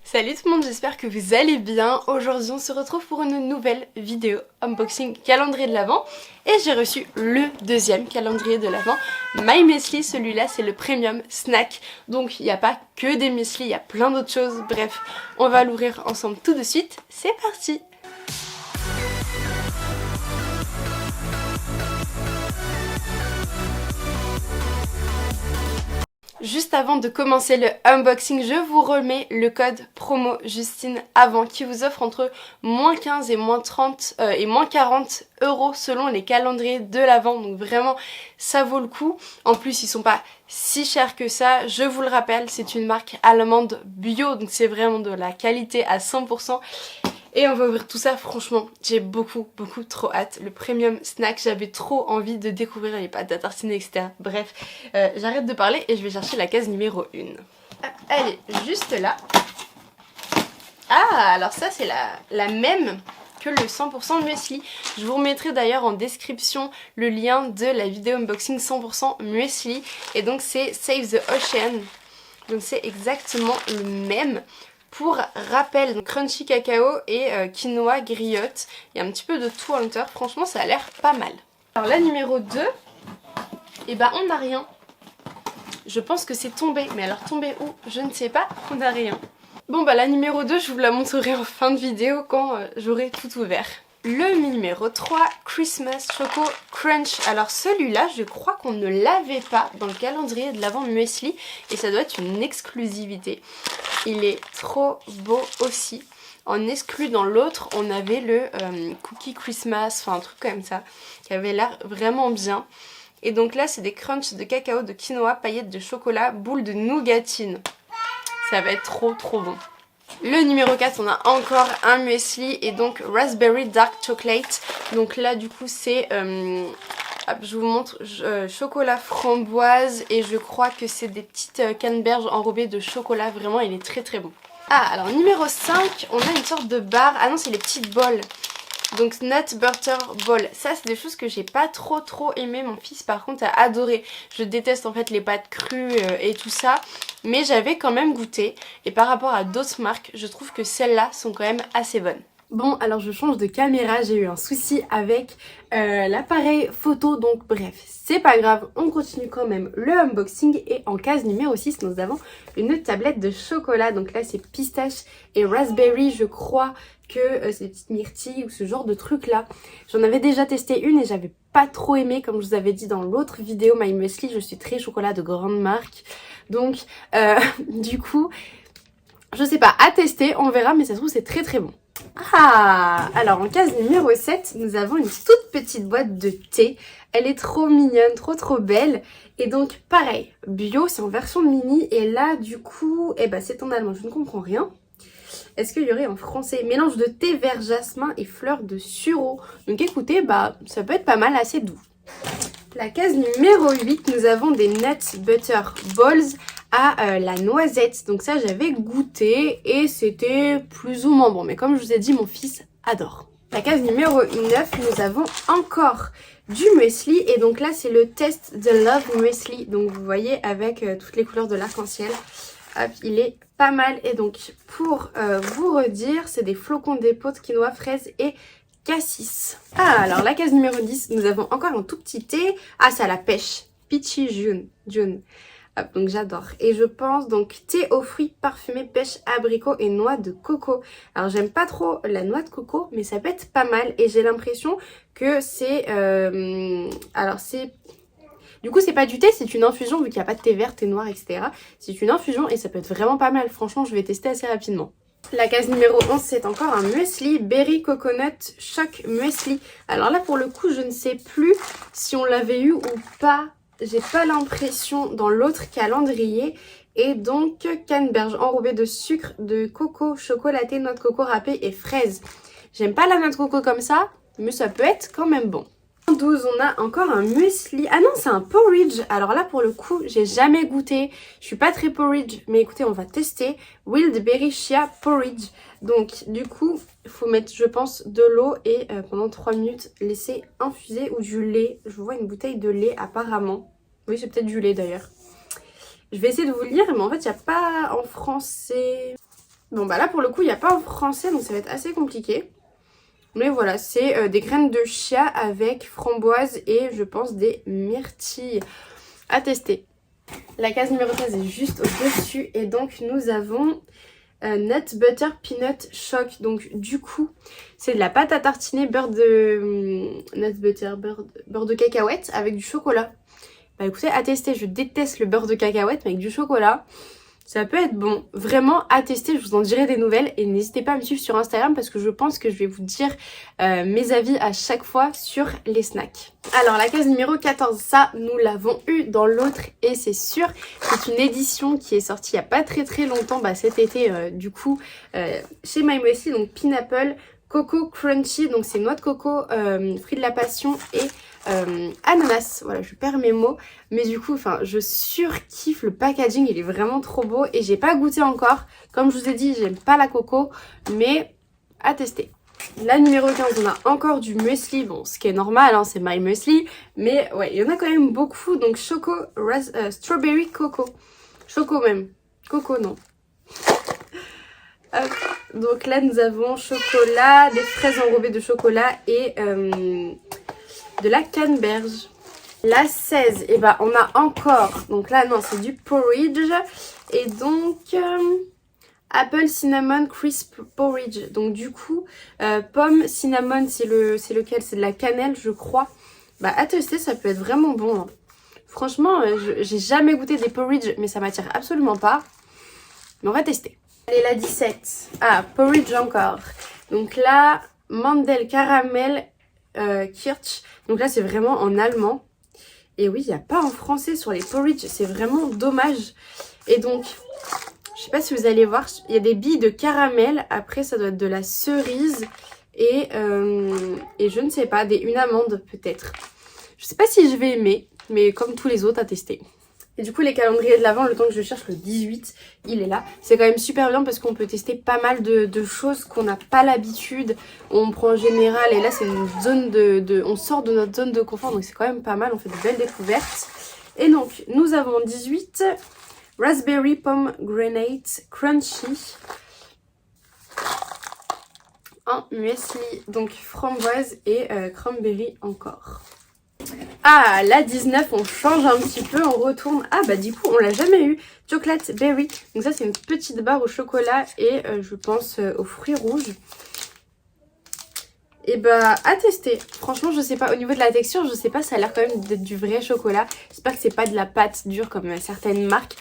Salut tout le monde, j'espère que vous allez bien. Aujourd'hui on se retrouve pour une nouvelle vidéo unboxing calendrier de l'Avent. Et j'ai reçu le deuxième calendrier de l'Avent, My Muesli. Celui-là c'est le premium snack. Donc il n'y a pas que des muesli, il y a plein d'autres choses. Bref, on va l'ouvrir ensemble tout de suite. C'est parti! Juste avant de commencer le unboxing, je vous remets le code promo Justine Avant qui vous offre entre -15 et -30 et -40 € selon les calendriers de l'Avent. Donc vraiment, ça vaut le coup. En plus, ils sont pas si chers que ça. Je vous le rappelle, c'est une marque allemande bio, donc c'est vraiment de la qualité à 100%. Et on va ouvrir tout ça, franchement, j'ai beaucoup trop hâte. Le premium snack, j'avais trop envie de découvrir les pâtes à tartiner, etc. Bref, j'arrête de parler et je vais chercher la case numéro 1. Elle est juste là. Ah, alors ça c'est la même que le 100% muesli. Je vous remettrai d'ailleurs en description le lien de la vidéo unboxing 100% muesli. Et donc c'est Save the Ocean. Donc c'est exactement le même. Pour rappel, donc crunchy cacao et quinoa griotte. Il y a un petit peu de tout à l'intérieur. Franchement, ça a l'air pas mal. Alors la numéro 2, eh ben on n'a rien. Je pense que c'est tombé. Mais alors tombé où? Je ne sais pas. On n'a rien. Bon bah la numéro 2, je vous la montrerai en fin de vidéo quand j'aurai tout ouvert. Le numéro 3, Christmas Choco Crunch. Alors celui-là, je crois qu'on ne l'avait pas dans le calendrier de l'Avent muesli. Et ça doit être une exclusivité. Il est trop beau aussi. En exclu dans l'autre, on avait le Cookie Christmas, enfin un truc comme ça, qui avait l'air vraiment bien. Et donc là, c'est des crunchs de cacao, de quinoa, paillettes de chocolat, boules de nougatine. Ça va être trop bon. Le numéro 4, on a encore un muesli et donc Raspberry Dark Chocolate. Donc là, du coup, c'est... je vous montre chocolat framboise et je crois que c'est des petites canneberges enrobées de chocolat. Vraiment, il est très bon. Ah, alors numéro 5, on a une sorte de barre. Ah non, c'est les petites bols. Donc Nut Butter Ball. Ça, c'est des choses que j'ai pas trop aimé. Mon fils, par contre, a adoré. Je déteste en fait les pâtes crues et tout ça. Mais j'avais quand même goûté. Et par rapport à d'autres marques, je trouve que celles-là sont quand même assez bonnes. Bon, alors je change de caméra, j'ai eu un souci avec l'appareil photo, donc bref, c'est pas grave, on continue quand même le unboxing. Et en case numéro 6, nous avons une tablette de chocolat, donc là c'est pistache et raspberry, je crois que c'est des petites myrtilles ou ce genre de truc là. J'en avais déjà testé une et j'avais pas trop aimé, comme je vous avais dit dans l'autre vidéo My Muesli, je suis très chocolat de grande marque, donc du coup, je sais pas, à tester, on verra, mais ça se trouve c'est très bon. Ah, alors en case numéro 7, nous avons une toute petite boîte de thé. Elle est trop mignonne, trop belle. Et donc pareil, bio, c'est en version mini. Et là du coup, eh ben, c'est en allemand, je ne comprends rien. Est-ce qu'il y aurait en français? Mélange de thé vert jasmin et fleurs de sureau. Donc écoutez, bah ça peut être pas mal, assez doux. La case numéro 8, nous avons des Nut Butter Balls à la noisette. Donc ça, j'avais goûté et c'était plus ou moins bon. Mais comme je vous ai dit, mon fils adore. La case numéro 9, nous avons encore du muesli. Et donc là, c'est le test de Love Muesli. Donc vous voyez, avec toutes les couleurs de l'arc-en-ciel. Hop, il est pas mal. Et donc, pour vous redire, c'est des flocons d'épeautre de quinoa, fraise et cassis. Ah, alors la case numéro 10, nous avons encore un tout petit thé. Ah, c'est à la pêche. Peachy June. Hop, donc j'adore. Et je pense donc thé aux fruits parfumés, pêche, abricot et noix de coco. Alors j'aime pas trop la noix de coco, mais ça peut être pas mal. Et j'ai l'impression que c'est... alors c'est... Du coup c'est pas du thé, c'est une infusion vu qu'il n'y a pas de thé vert, thé noir, etc. C'est une infusion et ça peut être vraiment pas mal. Franchement, je vais tester assez rapidement. La case numéro 11, c'est encore un muesli, Berry Coconut Choc Muesli. Alors là, pour le coup, je ne sais plus si on l'avait eu ou pas. J'ai pas l'impression dans l'autre calendrier. Et donc, canneberge enrobée de sucre, de coco, chocolaté, noix de coco râpée et fraise. J'aime pas la noix de coco comme ça, mais ça peut être quand même bon. En 12, on a encore un muesli. Ah non, c'est un porridge. Alors là, pour le coup, j'ai jamais goûté. Je suis pas très porridge, mais écoutez, on va tester. Wild Berry Chia Porridge. Donc, du coup, il faut mettre, je pense, de l'eau et pendant 3 minutes, laisser infuser ou du lait. Je vois une bouteille de lait, apparemment. Oui, c'est peut-être du lait, d'ailleurs. Je vais essayer de vous le lire, mais en fait, il n'y a pas en français. Bon bah là pour le coup il n'y a pas en français donc ça va être assez compliqué. Mais voilà, c'est des graines de chia avec framboise et je pense des myrtilles à tester. La case numéro 13 est juste au-dessus et donc nous avons Nut Butter Peanut Shock. Donc du coup, c'est de la pâte à tartiner beurre de nut butter, beurre de cacahuète avec du chocolat. Bah écoutez, à tester, je déteste le beurre de cacahuète mais avec du chocolat. Ça peut être bon, vraiment à tester, je vous en dirai des nouvelles et n'hésitez pas à me suivre sur Instagram parce que je pense que je vais vous dire mes avis à chaque fois sur les snacks. Alors la case numéro 14, ça nous l'avons eu dans l'autre et c'est sûr, c'est une édition qui est sortie il n'y a pas très longtemps, bah, cet été du coup chez My Muesli, donc Pineapple, Coco Crunchy, donc c'est noix de coco, fruits de la passion et ananas. Voilà, je perds mes mots. Mais du coup, enfin, je surkiffe le packaging. Il est vraiment trop beau. Et j'ai pas goûté encore. Comme je vous ai dit, j'aime pas la coco. Mais à tester. La numéro 15, on a encore du muesli. Bon, ce qui est normal, hein, c'est My Muesli. Mais ouais, il y en a quand même beaucoup. Donc, strawberry coco. Choco même. Coco, non. Hop. Donc là, nous avons chocolat, des fraises enrobées de chocolat et de la canneberge. La 16, et bah on a encore, donc là non c'est du porridge et donc apple cinnamon crisp porridge. Donc du coup pomme cinnamon c'est lequel, c'est de la cannelle je crois. Bah à tester, ça peut être vraiment bon hein. Franchement j'ai jamais goûté des porridge mais ça m'attire absolument pas. Mais on va tester. Allez la 17, ah porridge encore. Donc là mandel caramel kirsch. Donc là c'est vraiment en allemand. Et oui, il n'y a pas en français sur les porridge, c'est vraiment dommage. Et donc, je sais pas si vous allez voir, il y a des billes de caramel. Après, ça doit être de la cerise et je ne sais pas, une amande peut-être. Je sais pas si je vais aimer, mais comme tous les autres à tester. Et du coup, les calendriers de l'Avent, le temps que je cherche le 18, il est là. C'est quand même super bien parce qu'on peut tester pas mal de choses qu'on n'a pas l'habitude. On prend en général et là, c'est une zone on sort de notre zone de confort. Donc, c'est quand même pas mal. On fait de belles découvertes. Et donc, nous avons 18 Raspberry Pomegranate Crunchy. Un muesli, donc framboise et cranberry encore. Ah, la 19, on change un petit peu, on retourne. Ah bah du coup, on l'a jamais eu. Chocolate Berry. Donc ça, c'est une petite barre au chocolat et je pense aux fruits rouges. Et bah à tester. Franchement, je sais pas, au niveau de la texture, je sais pas, ça a l'air quand même d'être du vrai chocolat. J'espère que c'est pas de la pâte dure comme certaines marques.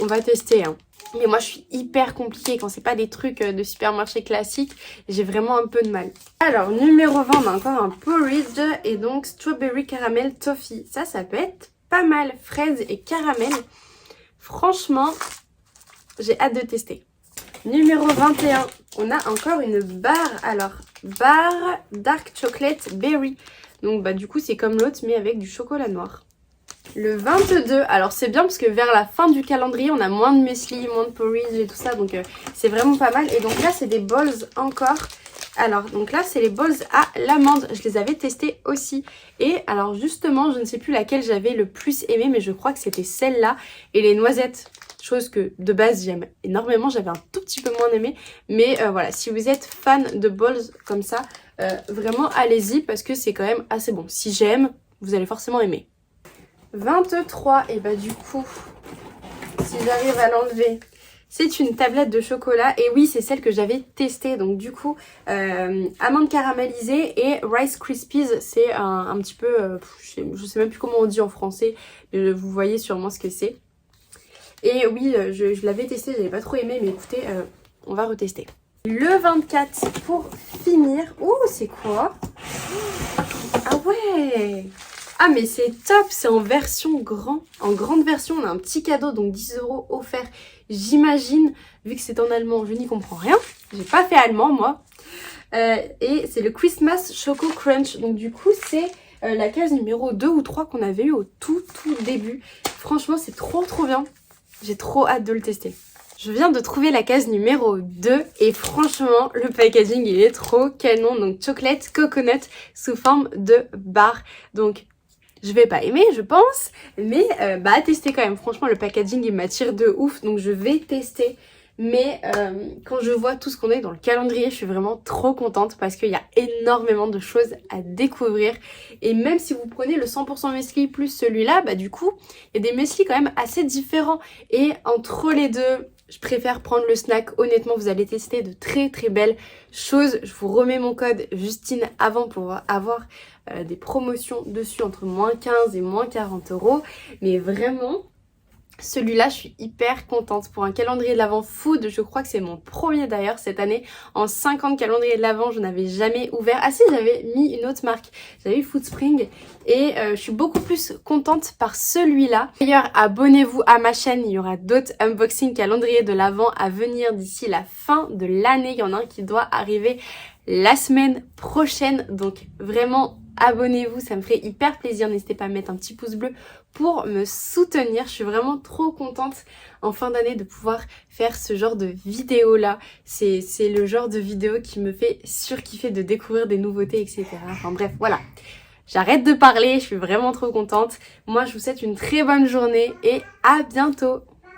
On va tester hein. Mais moi je suis hyper compliquée quand c'est pas des trucs de supermarché classique. J'ai vraiment un peu de mal. Alors numéro 20, on a encore un porridge et donc strawberry caramel toffee. Ça peut être pas mal. Fraise et caramel. Franchement, j'ai hâte de tester. Numéro 21, on a encore une barre. Alors, barre dark chocolate berry. Donc bah du coup c'est comme l'autre mais avec du chocolat noir. Le 22, alors c'est bien parce que vers la fin du calendrier on a moins de muesli, moins de porridge et tout ça, donc c'est vraiment pas mal. Et donc là c'est des balls encore. Alors donc là c'est les balls à l'amande, je les avais testés aussi. Et alors justement je ne sais plus laquelle j'avais le plus aimé, mais je crois que c'était celle-là. Et les noisettes, chose que de base j'aime énormément, j'avais un tout petit peu moins aimé. Mais voilà, si vous êtes fan de balls comme ça, vraiment allez-y parce que c'est quand même assez bon. Si j'aime, vous allez forcément aimer. 23, et bah du coup, si j'arrive à l'enlever, c'est une tablette de chocolat. Et oui, c'est celle que j'avais testée. Donc du coup, amande caramélisée et Rice Krispies. C'est un petit peu, je sais même plus comment on dit en français, mais vous voyez sûrement ce que c'est. Et oui, je l'avais testé, j'avais pas trop aimé, mais écoutez, on va retester. Le 24 pour finir. Oh, c'est quoi? Ah ouais! Ah mais c'est top, c'est en version grand, en grande version, on a un petit cadeau, donc 10 € offert, j'imagine, vu que c'est en allemand, je n'y comprends rien, j'ai pas fait allemand moi, et c'est le Christmas Choco Crunch, donc du coup c'est la case numéro 2 ou 3 qu'on avait eu au tout début, franchement c'est trop bien, j'ai trop hâte de le tester. Je viens de trouver la case numéro 2 et franchement le packaging il est trop canon, donc chocolate coconut sous forme de barre, donc je vais pas aimer je pense, mais à tester quand même. Franchement le packaging il m'attire de ouf, donc je vais tester. Mais quand je vois tout ce qu'on a dans le calendrier, je suis vraiment trop contente parce qu'il y a énormément de choses à découvrir. Et même si vous prenez le 100% muesli plus celui-là, bah du coup, il y a des muesli quand même assez différents. Et entre les deux, je préfère prendre le snack. Honnêtement, vous allez tester de très très belles choses. Je vous remets mon code Justine avant pour avoir des promotions dessus entre -15 et -40 €. Mais vraiment... celui-là, je suis hyper contente. Pour un calendrier de l'Avent food, je crois que c'est mon premier d'ailleurs cette année. En 50 calendriers de l'Avent, je n'avais jamais ouvert. Ah si, j'avais mis une autre marque. J'avais eu Foodspring et je suis beaucoup plus contente par celui-là. D'ailleurs, abonnez-vous à ma chaîne. Il y aura d'autres unboxing calendriers de l'Avent à venir d'ici la fin de l'année. Il y en a un qui doit arriver la semaine prochaine. Donc vraiment... abonnez-vous, ça me ferait hyper plaisir. N'hésitez pas à mettre un petit pouce bleu pour me soutenir. Je suis vraiment trop contente en fin d'année de pouvoir faire ce genre de vidéo là. C'est le genre de vidéo qui me fait surkiffer de découvrir des nouveautés, etc. Enfin bref, voilà. J'arrête de parler, je suis vraiment trop contente. Moi, je vous souhaite une très bonne journée et à bientôt.